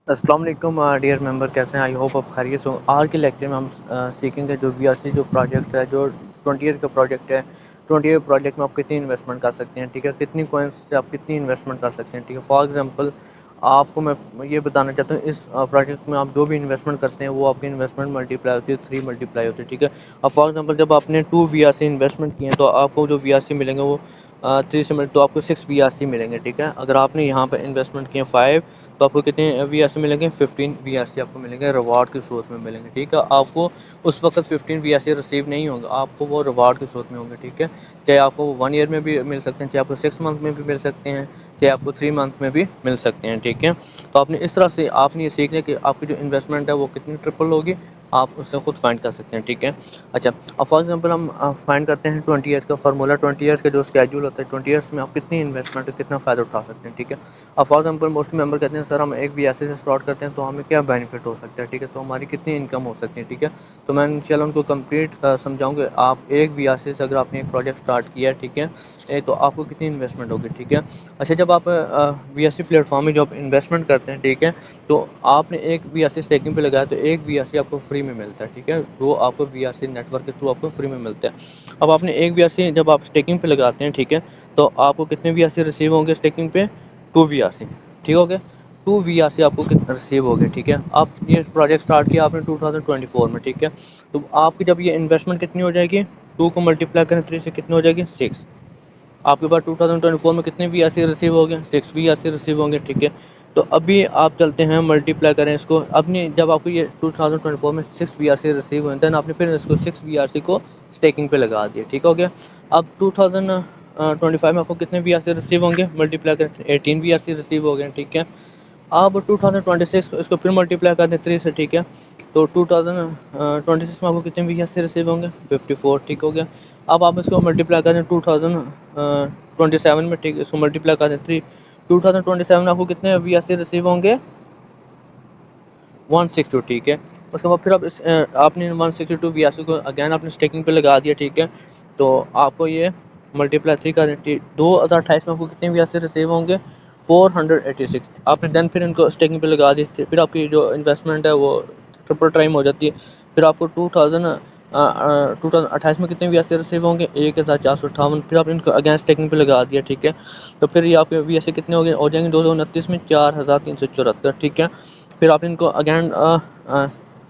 अस्सलाम वालेकुम dear member, कैसे हैं? आई होप आप खैरियत से हों। आज के लेक्चर में हम सीखेंगे जो वीआरसी जो प्रोजेक्ट है, जो 20 ईयर का प्रोजेक्ट है। 20 ईयर प्रोजेक्ट में आप कितनी इन्वेस्टमेंट कर सकते हैं, ठीक है? कितनी कॉइन्स से आप कितनी इन्वेस्टमेंट कर सकते हैं, ठीक है? फॉर एग्जांपल आपको मैं ये बताना चाहता हूँ, इस प्रोजेक्ट में आप जो भी इन्वेस्टमेंट करते हैं वो आपकी इन्वेस्टमेंट मल्टीप्लाई होती है, 3 मल्टीप्लाई होती है, ठीक है? अब फॉर एग्जांपल जब आपने 2 वीआरसी इन्वेस्टमेंट किए हैं तो आपको जो वीआरसी मिलेंगे वो 3 से तो आपको 6 वीआरसी मिलेंगे, ठीक है? अगर आपने यहाँ पर इन्वेस्टमेंट किए 5 तो आपको कितने वीआरसी मिलेंगे? 15 वीआरसी आपको मिलेंगे, रिवार्ड के सूरत में मिलेंगे, ठीक है? आपको उस वक्त 15 वीआरसी रिसीव नहीं होंगे, आपको वो रिवार्ड के सूरत में होंगे, ठीक है? चाहे आपको 1 ईयर में भी मिल सकते हैं, चाहे आपको 6 मंथ में भी मिल सकते हैं, चाहे आपको 3 मंथ में भी मिल सकते हैं, ठीक है? तो आपने इस तरह से आपने ये सीख लिया कि आपकी जो इन्वेस्टमेंट है वो कितनी ट्रिपल होगी, आप उससे खुद फाइंड कर सकते हैं, ठीक है? अच्छा, अब फॉर एग्जांपल हम फाइंड करते हैं 20 ईयर्स का फार्मूला। 20 ईयर्स का जो स्केड्यूल होता है, 20 ईयर्स में आप कितनी इन्वेस्टमेंट कितना फ़ायदा उठा सकते हैं, ठीक है? अब फॉर एग्जांपल मोस्ट मेंबर कहते हैं सर हम एक वीआरसी से स्टार्ट करते हैं तो हमें क्या बेनिफिट हो सकता है, ठीक है? तो हमारी कितनी इनकम हो सकती है, ठीक है? तो मैं इंशाल्लाह उनको कंप्लीट समझाऊंगा। आप एक वीआरसी से अगर आपने एक प्रोजेक्ट स्टार्ट किया है, ठीक है, तो आपको कितनी इन्वेस्टमेंट होगी, ठीक है? अच्छा, जब आप वीआरसी प्लेटफॉर्म में जब इन्वेस्टमेंट करते हैं, ठीक है, तो आपने एक वीआरसी स्टेकिंग पे लगाया तो एक वीआरसी आपको फ्री में मिलता है, ठीक है? वो आपको वीआरसी नेटवर्क के थ्रू आपको फ्री में मिलता है। अब आपने एक वीआरसी जब आप स्टेकिंग पे लगाते हैं, ठीक है, तो आपको कितने वीआरसी रिसीव होंगे स्टेकिंग पे? 2 वीआरसी, ठीक हो गया? 2 वीआरसी आपको रिसीव हो गए, ठीक है? आप ये प्रोजेक्ट स्टार्ट किया आपने 2024 में, ठीक है? तो आपकी जब ये इन्वेस्टमेंट कितनी हो जाएगी? 2 को मल्टीप्लाई करें 3 से कितनी हो जाएगी? 6। आपके पास 2024 में कितने वीआरसी रिसीव हो गए? 6 वीआरसी रिसीव होंगे, ठीक है? तो अभी आप चलते हैं मल्टीप्लाई करें इसको। अपनी जब आपको ये 2024 में 6 वीआरसी रिसीव हुए देन आपने फिर इसको 6 वीआरसी को स्टेकिंग पे लगा दिया, ठीक हो गया? अब 2025 में आपको कितने वीआरसी रिसीव होंगे? मल्टीप्लाई करें 18 वीआरसी रिसीव हो गए, ठीक है? अब 2026 इसको फिर मल्टीप्लाई कर दें 3 से, ठीक है? तो 2026 में आपको कितने वीआरसी रिसीव होंगे? 54, ठीक हो गया? अब आप इसको मल्टीप्लाई करें 2027 में, ठीक है? इसको मल्टीप्लाई कर दें 3। 2027 में आपको कितने वीआरसी रिसीव होंगे? 162, ठीक है? उसके बाद फिर आप आपने 162 वीआरसी को अगेन आपने स्टेकिंग पे लगा दिया, ठीक है? तो आपको ये मल्टीप्लाई 3 कर दें 2028 में आपको कितने वीआरसी रिसीव होंगे? 486। आपने देन फिर इनको स्टेकिंग पे लगा दी, फिर आपकी जो इन्वेस्टमेंट है वो ट्रिपल टाइम हो जाती है। फिर आपको 2028 में कितने वीआरसी रिसीव होंगे? 1458। फिर आपने इनको अगेन स्टेकिंग पे लगा दिया, ठीक है? तो फिर ये आपके वीआरसी कितने हो जाएंगे 2029 में? 4374, ठीक है? फिर आपने इनको अगेन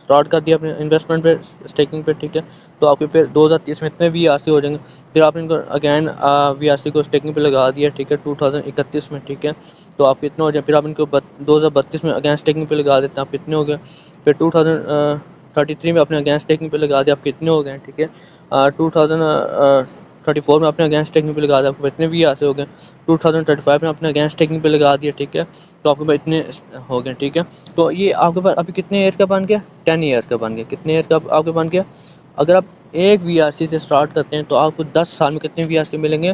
स्टार्ट कर दिया अपने इन्वेस्टमेंट पे, स्टेकिंग पे, ठीक है? तो आपके फिर 2030 में इतने वीआरसी हो जाएंगे। फिर आपने इनको अगेन वीआरसी को स्टेकिंग पे लगा दिया, ठीक है? 2031 में, ठीक है? तो आप कितने हो जाए? फिर आप इनको 2032 में अगेन स्टेकिंग पे लगा देते हैं, आप कितने हो गए? फिर 2033 में अपने अगेन स्टेकिंग पे लगा दिया, आप कितने हो गए, ठीक है? 2034 में अपने अगेंस्ट टेकिंग पे लगा दिया, आपको इतने भी ऐसे हो गए। 2035 में अपने अगेंस्ट टेकिंग पे लगा दिया, ठीक है? तो आपके पास इतने हो गए, ठीक है? तो ये आपके पास अभी कितने ईयर का बन गया? 10 ईयर्स का बन गया। कितने ईयर का आपके बन गया? अगर आप एक वीआरसी से स्टार्ट करते हैं तो आपको 10 साल में कितने वीआरसी मिलेंगे,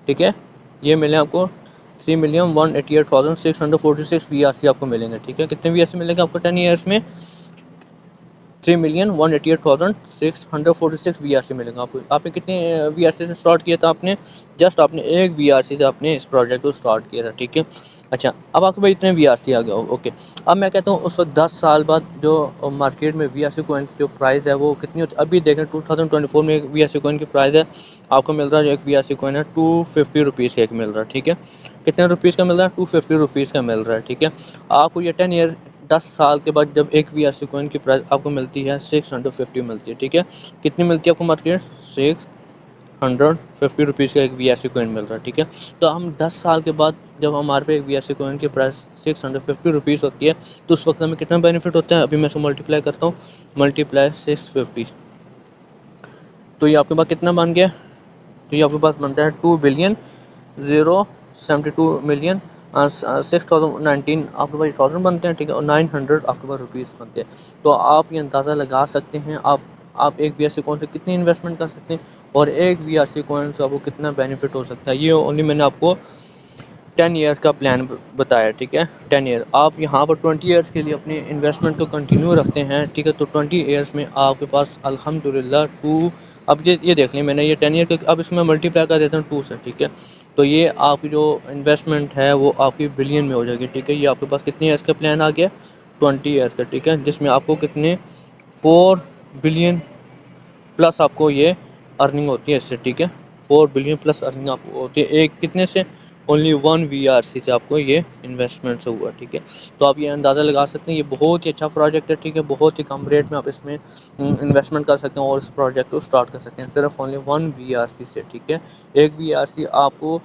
ठीक है? ये मिले आपको 3,188,646 वीआरसी आपको मिलेंगे, ठीक है? कितने वीआरसी मिलेंगे आपको 10 ईयर्स में? 3,188,646 वीआरसी मिलेगा आपको। आपने कितने वीआरसी से स्टार्ट किया था? आपने जस्ट आपने एक वीआरसी से आपने इस प्रोजेक्ट को स्टार्ट किया था, ठीक है? अच्छा, अब आपके पास इतने वीआरसी आ गए, ओके। अब मैं कहता हूँ उस वक्त 10 साल बाद जो मार्केट में वीआरसी कॉइन की जो प्राइस है वो कितनी होती है? अभी देखें 2024 में एक वीआरसी कॉइन की प्राइस है, आपको मिल रहा है, एक वीआरसी कॉइन है 250 रुपीज़ का एक मिल रहा है, ठीक है? कितने रुपीज़ का मिल रहा है? 250 रुपीज़ का मिल रहा है, ठीक है? आपको ये 10 साल के बाद जब एक वीआरसी कॉइन की प्राइस आपको मिलती है 650 मिलती है, ठीक है? कितनी मिलती है आपको मार्केट? 650 रुपीज़ का एक वीआरसी कॉइन मिल रहा है, ठीक है? तो हम 10 साल के बाद जब हमारे पे एक वीआरसी कॉइन की प्राइस 650 रुपीज़ होती है तो उस वक्त हमें कितना बेनिफिट होता है? अभी मैं इसको मल्टीप्लाई करता हूँ, मल्टीप्लाई 650, तो ये आपके पास कितना बन गया? तो ये आपके पास बनता है 2,072,000,000 6,019 आपके पास 1000 बनते हैं, ठीक है? और 900 आपके पास रुपीज़ बनते हैं। तो आप ये अंदाज़ा लगा सकते हैं आप एक वीआरसी कॉइन से कितनी इन्वेस्टमेंट कर सकते हैं और एक वीआरसी कॉइन से आपको कितना बेनिफिट हो सकता है। ये ओनली मैंने आपको 10 ईयर्स का प्लान बताया, ठीक है? 10 ईयर आप यहाँ पर 20 ईयर्स के लिए अपनी इन्वेस्टमेंट को कंटिन्यू रखते हैं, ठीक है? तो 20 ईयर्स में आपके पास अल्हम्दुलिल्लाह 2, अब ये देख लें मैंने ये 10 ईयर का, अब इसमें मल्टीप्लाई कर देता हूँ 2 से, ठीक है? तो ये आपकी जो इन्वेस्टमेंट है वो आपकी बिलियन में हो जाएगी, ठीक है। ये आपके पास कितने ईयर्स का प्लान आ गया, 20 ईयर्स का, ठीक है, जिसमें आपको कितने 4 बिलियन प्लस आपको ये अर्निंग होती है इससे, ठीक है। 4 बिलियन प्लस अर्निंग आपको होती है एक कितने से, ओनली 1 VRC से आपको ये इन्वेस्टमेंट से हुआ, ठीक है। तो आप ये अंदाज़ा लगा सकते हैं ये बहुत ही अच्छा प्रोजेक्ट है, ठीक है। बहुत ही कम रेट में आप इसमें इन्वेस्टमेंट कर सकते हैं और इस प्रोजेक्ट को स्टार्ट कर सकते हैं सिर्फ ओनली 1 VRC से, ठीक है। 1 VRC आपको,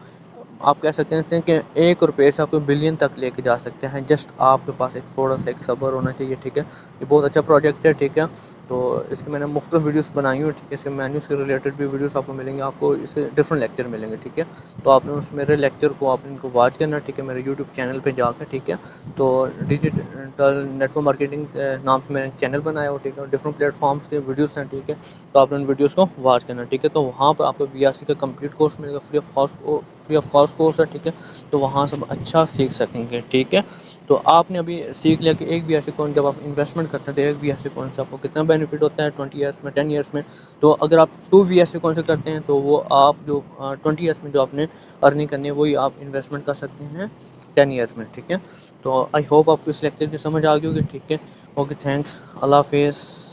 आप कह सकते हैं कि 1 रुपये से आपको बिलियन तक लेके जा सकते हैं, जस्ट आपके पास एक थोड़ा सा एक सब्र होना चाहिए, ठीक है। ये बहुत अच्छा प्रोजेक्ट है, ठीक है। तो इसके मैंने मुख्तलिफ वीडियोस बनाई हुई, ठीक है। इसके मेन्यूज़ के रिलेटेड भी वीडियोस आपको मिलेंगे, आपको इसके डिफरेंट लेक्चर मिलेंगे, ठीक है। तो आपने उस मेरे लेक्चर को आपने इनको वॉच करना, ठीक है, मेरे यूट्यूब चैनल पे जाकर, ठीक है। तो डिजिटल नेटवर्क मार्केटिंग नाम से मैंने चैनल बनाया हो, ठीक है। डिफरेंट प्लेटफॉर्म्स के वीडियोस हैं, ठीक है। तो आपने उन वीडियोस को वॉच करना, ठीक है। तो वहाँ पर आपको VRC का कंप्लीट कोर्स मिलेगा, फ्री ऑफ कॉस्ट कोर्स है, ठीक है। तो वहाँ सब अच्छा सीख सकेंगे, ठीक है। तो आपने अभी सीख लिया कि एक VRC कौन, जब आप इन्वेस्टमेंट करते हैं तो एक VRC कौन से आपको कितना बेनिफिट होता है 20 ईयर्स में, 10 ईयर्स में। तो अगर आप 2 VRC कौन से करते हैं तो वो आप जो 20 ईयर्स में जो आपने अर्निंग करनी है वही आप इन्वेस्टमेंट कर सकते हैं 10 ईयर्स में, ठीक है। तो आई होप आपको इस लेक्चर की समझ आ गई होगी, ठीक है। ओके, थैंक्स, अल्लाह हाफिज़।